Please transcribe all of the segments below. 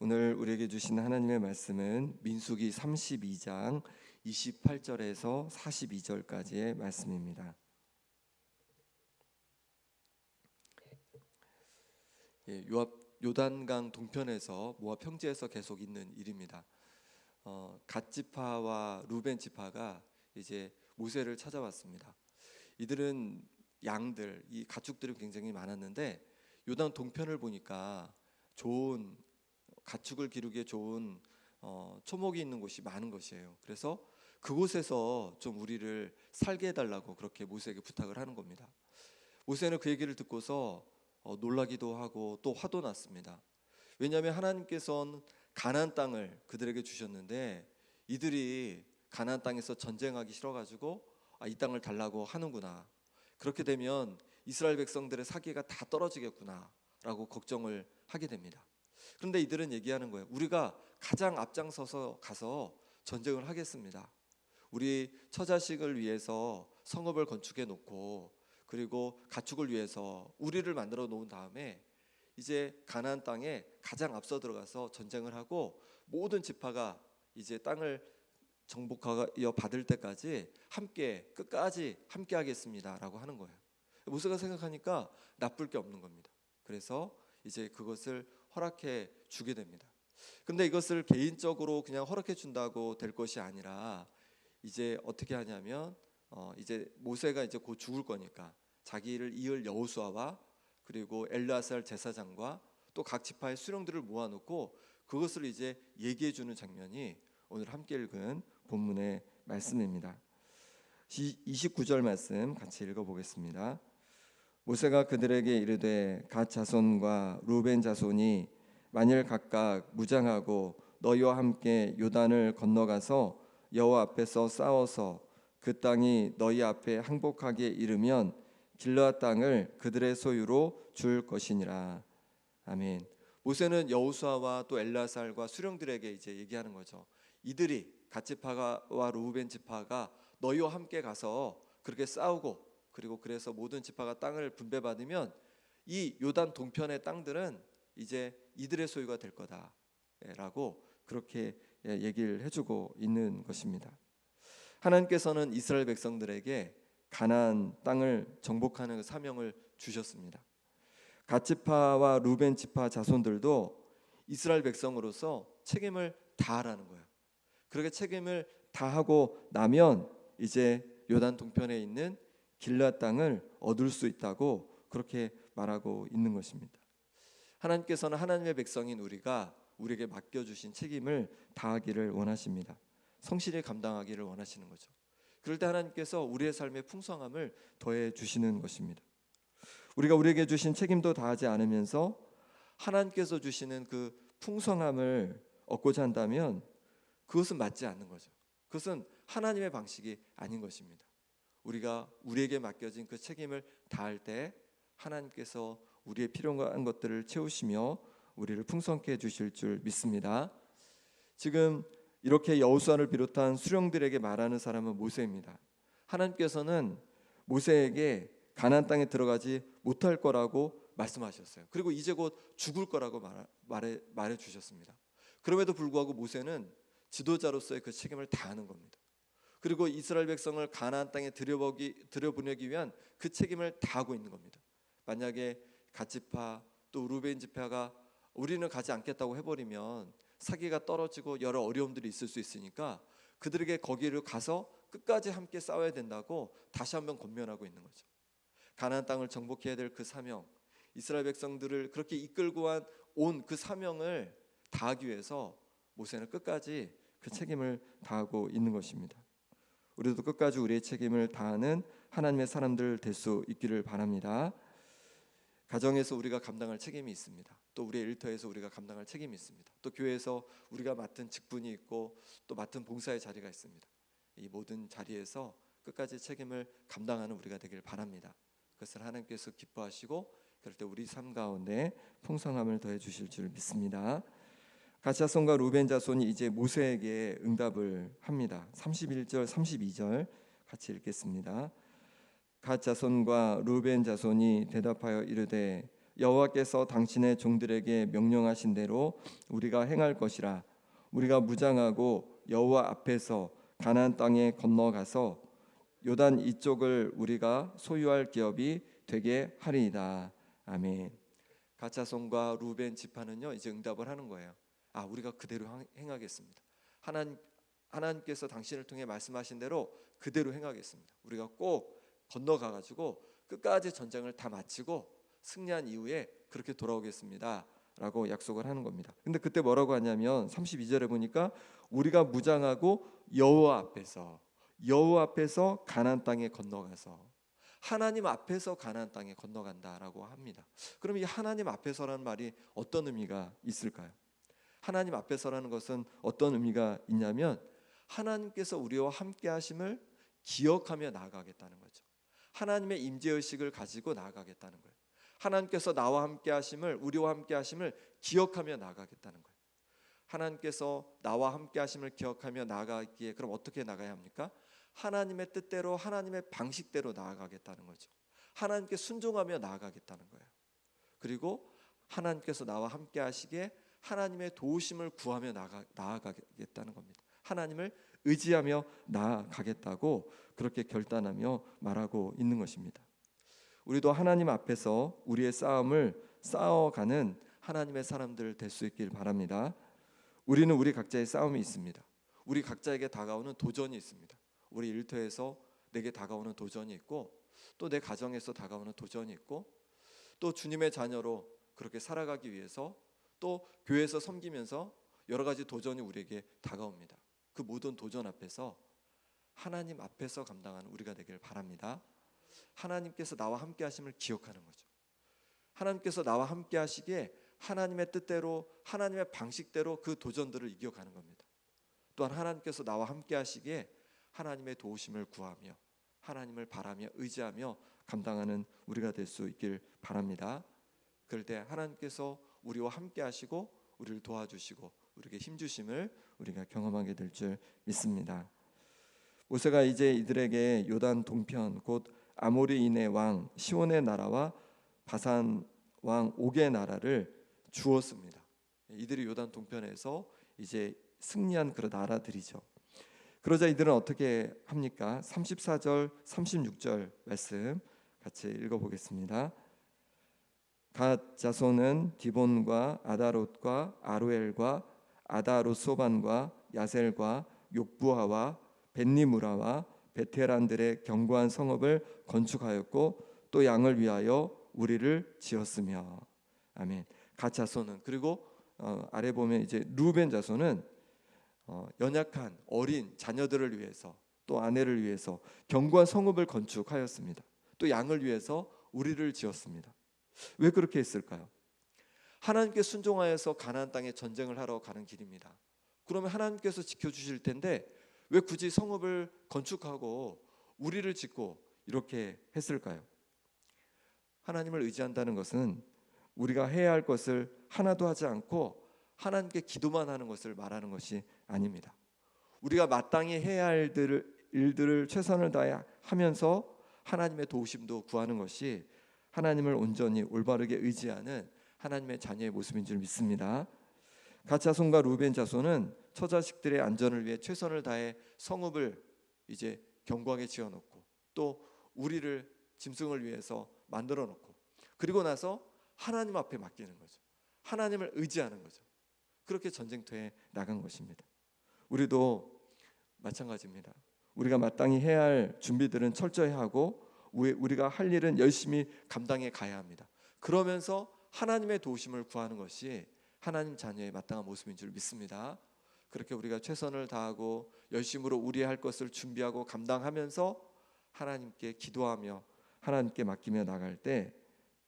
오늘 우리에게 주신 하나님의 말씀은 민수기 32장 28절에서 42절까지의 말씀입니다. 요단강 동편에서 모압 평지에서 계속 있는 일입니다. 갓 지파와 루벤 지파가 이제 모세를 찾아왔습니다. 이들은 양들, 이 가축들이 굉장히 많았는데 요단 동편을 보니까 좋은 가축을 기르기에 좋은 초목이 있는 곳이 많은 것이에요. 그래서 그곳에서 좀 우리를 살게 해달라고 그렇게 모세에게 부탁을 하는 겁니다. 모세는 그 얘기를 듣고서 놀라기도 하고 또 화도 났습니다. 왜냐하면 하나님께서는 가나안 땅을 그들에게 주셨는데 이들이 가나안 땅에서 전쟁하기 싫어가지고 이 땅을 달라고 하는구나, 그렇게 되면 이스라엘 백성들의 사기가 다 떨어지겠구나 라고 걱정을 하게 됩니다. 그런데 이들은 얘기하는 거예요. 우리가 가장 앞장서서 가서 전쟁을 하겠습니다. 우리 처자식을 위해서 성읍을 건축해 놓고 그리고 가축을 위해서 우리를 만들어 놓은 다음에 이제 가나안 땅에 가장 앞서 들어가서 전쟁을 하고 모든 지파가 이제 땅을 정복하여 받을 때까지 함께 끝까지 함께 하겠습니다 라고 하는 거예요. 모세가 생각하니까 나쁠 게 없는 겁니다. 그래서 이제 그것을 허락해 주게 됩니다. 근데 이것을 개인적으로 그냥 허락해 준다고 될 것이 아니라 이제 어떻게 하냐면 이제 모세가 이제 곧 죽을 거니까 자기를 이을 여호수아와 그리고 엘르아살 제사장과 또 각 지파의 수령들을 모아놓고 그것을 이제 얘기해 주는 장면이 오늘 함께 읽은 본문의 말씀입니다. 29절 말씀 같이 읽어보겠습니다. 모세가 그들에게 이르되 갓 자손과 루벤 자손이 만일 각각 무장하고 너희와 함께 요단을 건너가서 여호와 앞에서 싸워서 그 땅이 너희 앞에 항복하게 이르면 길르앗 땅을 그들의 소유로 줄 것이니라. 아멘. 모세는 여호수아와 또 엘르아살과 수령들에게 이제 얘기하는 거죠. 이들이 갓 지파와 루벤 지파가 너희와 함께 가서 그렇게 싸우고 그리고 그래서 모든 지파가 땅을 분배받으면 이 요단 동편의 땅들은 이제 이들의 소유가 될 거다라고 그렇게 얘기를 해주고 있는 것입니다. 하나님께서는 이스라엘 백성들에게 가나안 땅을 정복하는 그 사명을 주셨습니다. 갓 지파와 루벤 지파 자손들도 이스라엘 백성으로서 책임을 다하라는 거예요. 그렇게 책임을 다하고 나면 이제 요단 동편에 있는 길르앗 땅을 얻을 수 있다고 그렇게 말하고 있는 것입니다. 하나님께서는 하나님의 백성인 우리가 우리에게 맡겨주신 책임을 다하기를 원하십니다. 성실히 감당하기를 원하시는 거죠. 그럴 때 하나님께서 우리의 삶에 풍성함을 더해 주시는 것입니다. 우리가 우리에게 주신 책임도 다하지 않으면서 하나님께서 주시는 그 풍성함을 얻고자 한다면 그것은 맞지 않는 거죠. 그것은 하나님의 방식이 아닌 것입니다. 우리가 우리에게 맡겨진 그 책임을 다할 때 하나님께서 우리의 필요한 것들을 채우시며 우리를 풍성케 해주실 줄 믿습니다. 지금 이렇게 여호수아를 비롯한 수령들에게 말하는 사람은 모세입니다. 하나님께서는 모세에게 가나안 땅에 들어가지 못할 거라고 말씀하셨어요. 그리고 이제 곧 죽을 거라고 말해 주셨습니다. 그럼에도 불구하고 모세는 지도자로서의 그 책임을 다하는 겁니다. 그리고 이스라엘 백성을 가나안 땅에 들여보내기 위한 그 책임을 다하고 있는 겁니다. 만약에 갓 지파 또 루벤 지파가 우리는 가지 않겠다고 해버리면 사기가 떨어지고 여러 어려움들이 있을 수 있으니까 그들에게 거기를 가서 끝까지 함께 싸워야 된다고 다시 한번 권면하고 있는 거죠. 가나안 땅을 정복해야 될 그 사명, 이스라엘 백성들을 그렇게 이끌고 온 그 사명을 다하기 위해서 모세는 끝까지 그 책임을 다하고 있는 것입니다. 우리도 끝까지 우리의 책임을 다하는 하나님의 사람들 될 수 있기를 바랍니다. 가정에서 우리가 감당할 책임이 있습니다. 또 우리의 일터에서 우리가 감당할 책임이 있습니다. 또 교회에서 우리가 맡은 직분이 있고 또 맡은 봉사의 자리가 있습니다. 이 모든 자리에서 끝까지 책임을 감당하는 우리가 되길 바랍니다. 그것을 하나님께서 기뻐하시고 그럴 때 우리 삶 가운데 풍성함을 더해 주실 줄 믿습니다. 갓 자손과 루벤 자손이 이제 모세에게 응답을 합니다. 31절 32절 같이 읽겠습니다. 갓 자손과 루벤 자손이 대답하여 이르되 여호와께서 당신의 종들에게 명령하신 대로 우리가 행할 것이라. 우리가 무장하고 여호와 앞에서 가나안 땅에 건너가서 요단 이쪽을 우리가 소유할 기업이 되게 하리이다. 아멘. 갓 자손과 루벤 지파는요 이제 응답을 하는 거예요. 우리가 그대로 행하겠습니다. 하나님께서 당신을 통해 말씀하신 대로 그대로 행하겠습니다. 우리가 꼭 건너가 가지고 끝까지 전쟁을 다 마치고 승리한 이후에 그렇게 돌아오겠습니다 라고 약속을 하는 겁니다. 근데 그때 뭐라고 하냐면 32절에 보니까 우리가 무장하고 여호와 앞에서 가나안 땅에 건너가서, 하나님 앞에서 가나안 땅에 건너간다라고 합니다. 그럼 이 하나님 앞에서라는 말이 어떤 의미가 있을까요? 하나님 앞에서라는 것은 어떤 의미가 있냐면 하나님께서 우리와 함께 하심을 기억하며 나아가겠다는 거죠. 하나님의 임재의식을 가지고 나아가겠다는 거예요. 하나님께서 나와 함께 하심을, 우리와 함께 하심을 기억하며 나아가겠다는 거예요. 하나님께서 나와 함께 하심을 기억하며 나아가기에 그럼 어떻게 나가야 합니까? 하나님의 뜻대로, 하나님의 방식대로 나아가겠다는 거죠. 하나님께 순종하며 나아가겠다는 거예요. 그리고 하나님께서 나와 함께 하시기에 하나님의 도우심을 구하며 나아가겠다는 겁니다. 하나님을 의지하며 나아가겠다고 그렇게 결단하며 말하고 있는 것입니다. 우리도 하나님 앞에서 우리의 싸움을 싸워가는 하나님의 사람들 될 수 있길 바랍니다. 우리는 우리 각자의 싸움이 있습니다. 우리 각자에게 다가오는 도전이 있습니다. 우리 일터에서 내게 다가오는 도전이 있고, 또 내 가정에서 다가오는 도전이 있고, 또 주님의 자녀로 그렇게 살아가기 위해서, 또 교회에서 섬기면서 여러 가지 도전이 우리에게 다가옵니다. 그 모든 도전 앞에서 하나님 앞에서 감당하는 우리가 되길 바랍니다. 하나님께서 나와 함께 하심을 기억하는 거죠. 하나님께서 나와 함께 하시기에 하나님의 뜻대로, 하나님의 방식대로 그 도전들을 이겨가는 겁니다. 또한 하나님께서 나와 함께 하시기에 하나님의 도우심을 구하며 하나님을 바라며 의지하며 감당하는 우리가 될 수 있길 바랍니다. 그럴 때 하나님께서 우리와 함께 하시고 우리를 도와주시고 우리에게 힘주심을 우리가 경험하게 될 줄 믿습니다. 모세가 이제 이들에게 요단 동편 곧 아모리인의 왕 시온의 나라와 바산 왕 옥의 나라를 주었습니다. 이들이 요단 동편에서 이제 승리한 그런 나라들이죠. 그러자 이들은 어떻게 합니까? 34절 36절 말씀 같이 읽어보겠습니다. 갓 자손은 디본과 아다롯과 아루엘과 아다롯소반과 야셀과 욕부하와 벳니무라와 베테란들의 견고한 성읍을 건축하였고 또 양을 위하여 우리를 지었으며. 아멘. 갓 자손은, 그리고 아래 보면 이제 루벤 자손은 연약한 어린 자녀들을 위해서, 또 아내를 위해서 견고한 성읍을 건축하였습니다. 또 양을 위해서 우리를 지었습니다. 왜 그렇게 했을까요? 하나님께 순종하여서 가나안 땅에 전쟁을 하러 가는 길입니다. 그러면 하나님께서 지켜주실 텐데 왜 굳이 성읍을 건축하고 우리를 짓고 이렇게 했을까요? 하나님을 의지한다는 것은 우리가 해야 할 것을 하나도 하지 않고 하나님께 기도만 하는 것을 말하는 것이 아닙니다. 우리가 마땅히 해야 할 일들을 최선을 다해 하면서 하나님의 도우심도 구하는 것이 하나님을 온전히 올바르게 의지하는 하나님의 자녀의 모습인 줄 믿습니다. 갓 자손과 루벤 자손은 처자식들의 안전을 위해 최선을 다해 성읍을 이제 견고하게 지어놓고 또 우리를 짐승을 위해서 만들어 놓고, 그리고 나서 하나님 앞에 맡기는 거죠. 하나님을 의지하는 거죠. 그렇게 전쟁터에 나간 것입니다. 우리도 마찬가지입니다. 우리가 마땅히 해야 할 준비들은 철저히 하고 우리가 할 일은 열심히 감당해 가야 합니다. 그러면서 하나님의 도우심을 구하는 것이 하나님 자녀의 마땅한 모습인 줄 믿습니다. 그렇게 우리가 최선을 다하고 열심으로 우리의 할 것을 준비하고 감당하면서 하나님께 기도하며 하나님께 맡기며 나갈 때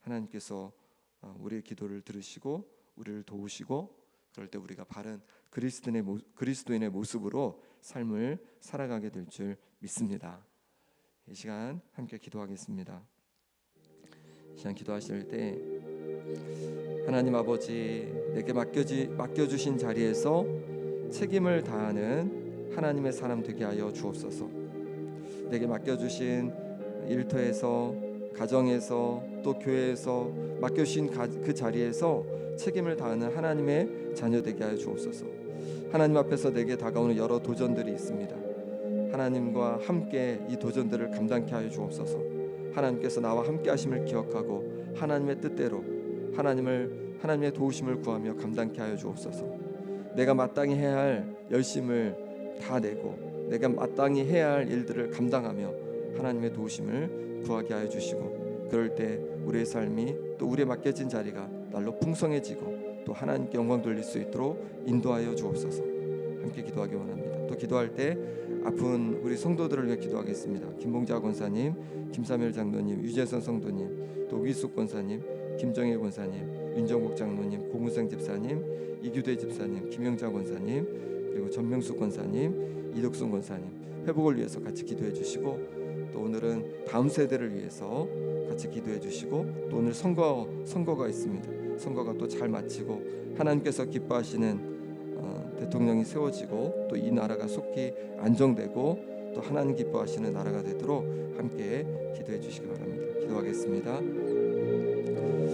하나님께서 우리의 기도를 들으시고 우리를 도우시고, 그럴 때 우리가 바른 그리스도인의 모습으로 삶을 살아가게 될 줄 믿습니다. 이 시간 함께 기도하겠습니다. 이 시간 기도하실 때 하나님 아버지, 내게 맡겨주신 자리에서 책임을 다하는 하나님의 사람 되게 하여 주옵소서. 내게 맡겨주신 일터에서 가정에서 또 교회에서 맡겨주신 그 자리에서 책임을 다하는 하나님의 자녀 되게 하여 주옵소서. 하나님 앞에서 내게 다가오는 여러 도전들이 있습니다. 하나님과 함께 이 도전들을 감당케 하여 주옵소서. 하나님께서 나와 함께 하심을 기억하고 하나님의 뜻대로 하나님의 도우심을 구하며 감당케 하여 주옵소서. 내가 마땅히 해야 할 열심을 다 내고 내가 마땅히 해야 할 일들을 감당하며 하나님의 도우심을 구하게 하여 주시고, 그럴 때 우리의 삶이 또 우리의 맡겨진 자리가 날로 풍성해지고 또 하나님께 영광 돌릴 수 있도록 인도하여 주옵소서. 함께 기도하기 원합니다. 또 기도할 때 아픈 우리 성도들을 위해 기도하겠습니다. 김봉자 권사님, 김사멜 장로님, 유재선 성도님, 또 위숙 권사님, 김정일 권사님, 윤정국 장로님, 고문생 집사님, 이규대 집사님, 김영자 권사님, 그리고 전명숙 권사님, 이덕순 권사님 회복을 위해서 같이 기도해 주시고, 또 오늘은 다음 세대를 위해서 같이 기도해 주시고, 또 오늘 선거가 있습니다. 선거가 또 잘 마치고 하나님께서 기뻐하시는 대통령이 세워지고 또 이 나라가 속히 안정되고 또 하나님 기뻐하시는 나라가 되도록 함께 기도해 주시기 바랍니다. 기도하겠습니다.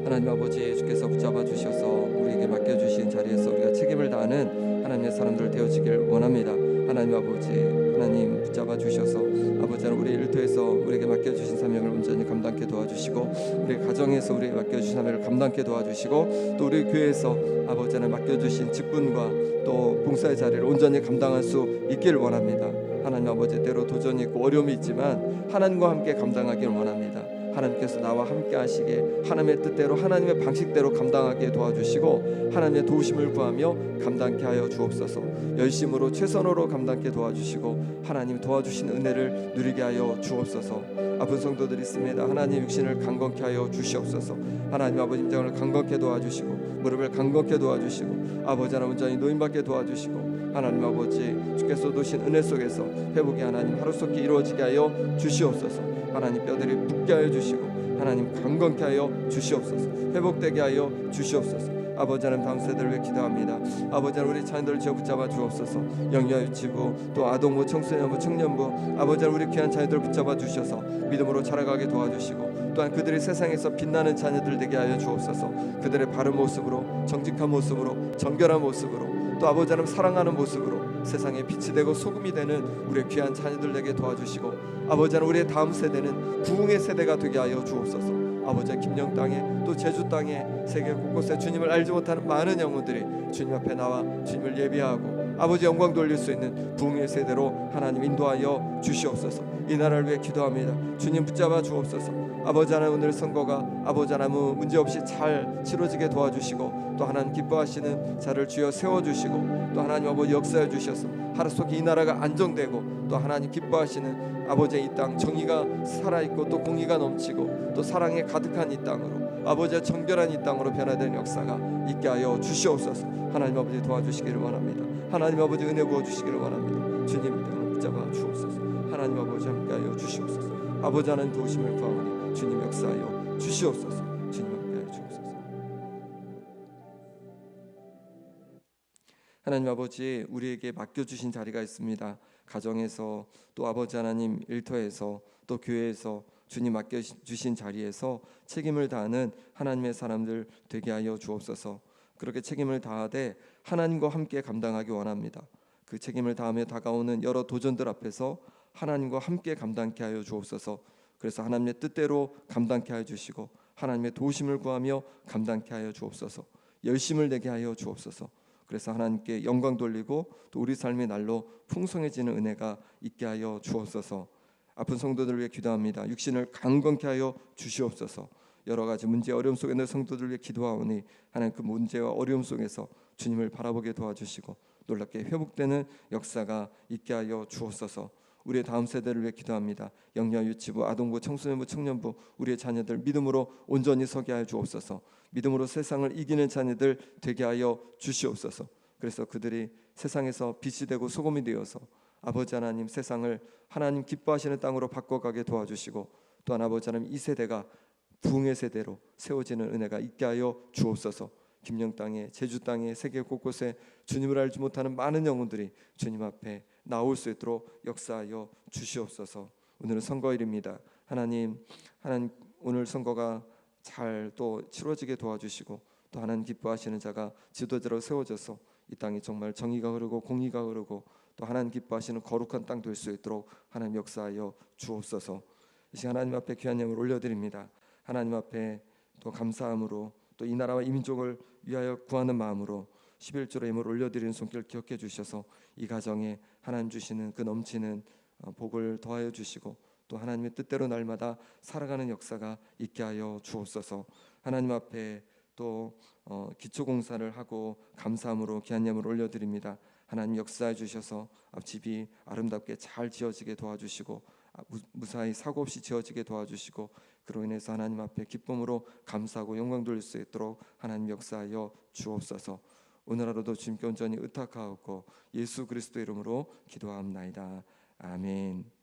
하나님 아버지, 주께서 붙잡아 주셔서 우리에게 맡겨주신 자리에서 우리가 책임을 다하는 하나님의 사람들 되어지길 원합니다. 하나님 아버지, 하나님 붙잡아 주셔서 아버지 하나님 우리 일터에서 우리에게 맡겨주신 사명을 온전히 감당케 도와주시고, 우리 가정에서 우리에게 맡겨주신 사명을 감당케 도와주시고, 또 우리 교회에서 아버지 하나님 맡겨주신 직분과 또 봉사의 자리를 온전히 감당할 수 있기를 원합니다. 하나님 아버지, 때로 도전이 있고 어려움이 있지만 하나님과 함께 감당하기를 원합니다. 하나님께서 나와 함께 하시게 하나님의 뜻대로 하나님의 방식대로 감당하게 도와주시고 하나님의 도우심을 구하며 감당케 하여 주옵소서. 열심으로 최선으로 감당케 도와주시고 하나님 도와주신 은혜를 누리게 하여 주옵소서. 아픈 성도들이 있습니다. 하나님 육신을 강건케 하여 주시옵소서. 하나님 아버지 임장을 강건케 도와주시고 무릎을 강건케 도와주시고 아버지 하나님 온전히 노임받게 도와주시고, 하나님 아버지 주께서 두신 은혜 속에서 회복이 하나님 하루속히 이루어지게 하여 주시옵소서. 하나님 뼈들이 붙게 하여 주시고 하나님 강건케 하여 주시옵소서. 회복되게 하여 주시옵소서. 아버지 하나님 다음 세대를 위해 기도합니다. 아버지 하나님 우리 자녀들을 지어 붙잡아 주옵소서. 영유아 유치부 또 아동부 청소년부 청년부 아버지 하나님 우리 귀한 자녀들을 붙잡아 주셔서 믿음으로 자라가게 도와주시고, 또한 그들이 세상에서 빛나는 자녀들 되게 하여 주옵소서. 그들의 바른 모습으로 정직한 모습으로 정결한 모습으로 또 아버지 하나님 사랑하는 모습으로 세상에 빛이 되고 소금이 되는 우리의 귀한 자녀들 되게 도와주시고, 아버지 하나님 우리의 다음 세대는 부흥의 세대가 되게 하여 주옵소서. 아버지 김영 땅에 또 제주 땅에 세계 곳곳에 주님을 알지 못하는 많은 영혼들이 주님 앞에 나와 주님을 예비하고 아버지 영광 돌릴 수 있는 부흥의 세대로 하나님 인도하여 주시옵소서. 이 나라를 위해 기도합니다. 주님 붙잡아 주옵소서. 아버지 하나님 오늘 선거가 아버지 하나님 문제없이 잘 치러지게 도와주시고, 또 하나님 기뻐하시는 자를 주여 세워주시고, 또 하나님 아버지 역사해 주셔서 하루속히 이 나라가 안정되고 또 하나님 기뻐하시는 아버지의 이 땅 정의가 살아있고 또 공의가 넘치고 또 사랑에 가득한 이 땅으로 아버지의 정결한 이 땅으로 변화되는 역사가 있게 하여 주시옵소서. 하나님 아버지 도와주시기를 원합니다. 하나님 아버지 은혜 부어주시기를 원합니다. 주님 땅을 붙잡아 주옵소서. 하나님 아버지 함께하여 주시옵소서. 아버지 하나님 도우심을 구하오니 주님 역사하여 주시옵소서. 주님 함께하여 주옵소서. 하나님 아버지, 우리에게 맡겨주신 자리가 있습니다. 가정에서 또 아버지 하나님 일터에서 또 교회에서 주님 맡겨주신 자리에서 책임을 다하는 하나님의 사람들 되게 하여 주옵소서. 그렇게 책임을 다하되 하나님과 함께 감당하기 원합니다. 그 책임을 다하며 다가오는 여러 도전들 앞에서 하나님과 함께 감당케 하여 주옵소서. 그래서 하나님의 뜻대로 감당케 하여 주시고 하나님의 도우심을 구하며 감당케 하여 주옵소서. 열심을 내게 하여 주옵소서. 그래서 하나님께 영광 돌리고 또 우리 삶의 날로 풍성해지는 은혜가 있게 하여 주옵소서. 아픈 성도들을 위해 기도합니다. 육신을 강건케 하여 주시옵소서. 여러 가지 문제 어려움 속에 있는 성도들을 위해 기도하오니 하나님 그 문제와 어려움 속에서 주님을 바라보게 도와주시고 놀랍게 회복되는 역사가 있게 하여 주옵소서. 우리의 다음 세대를 위해 기도합니다. 영유아 유치부 아동부 청소년부 청년부 우리의 자녀들 믿음으로 온전히 서게 하여 주옵소서. 믿음으로 세상을 이기는 자녀들 되게 하여 주시옵소서. 그래서 그들이 세상에서 빛이 되고 소금이 되어서 아버지 하나님 세상을 하나님 기뻐하시는 땅으로 바꿔가게 도와주시고, 또한 아버지 하나님 이 세대가 부흥의 세대로 세워지는 은혜가 있게 하여 주옵소서. 김영 땅에 제주 땅에 세계 곳곳에 주님을 알지 못하는 많은 영혼들이 주님 앞에 나올 수 있도록 역사하여 주시옵소서. 오늘은 선거일입니다. 하나님 오늘 선거가 잘 또 치러지게 도와주시고 또 하나님 기뻐하시는 자가 지도자로 세워져서 이 땅에 정말 정의가 흐르고 공의가 흐르고 또 하나님 기뻐하시는 거룩한 땅 될 수 있도록 하나님 역사하여 주옵소서. 이 시간 하나님 앞에 귀한 예물 올려드립니다. 하나님 앞에 또 감사함으로 또 이 나라와 이 민족을 위하여 구하는 마음으로 11조로 예물 올려드리는 손길 기억해 주셔서 이 가정에 하나님 주시는 그 넘치는 복을 더하여 주시고 또 하나님의 뜻대로 날마다 살아가는 역사가 있게 하여 주옵소서. 하나님 앞에 또 기초공사를 하고 감사함으로 귀한 예물 올려드립니다. 하나님 역사해 주셔서 앞집이 아름답게 잘 지어지게 도와주시고 무사히 사고 없이 지어지게 도와주시고 그로 인해서 하나님 앞에 기쁨으로 감사하고 영광 돌릴 수 있도록 하나님 역사하여 주옵소서. 오늘 하루도 주님께 온전히 의탁하옵고 예수 그리스도 이름으로 기도하옵나이다. 아멘.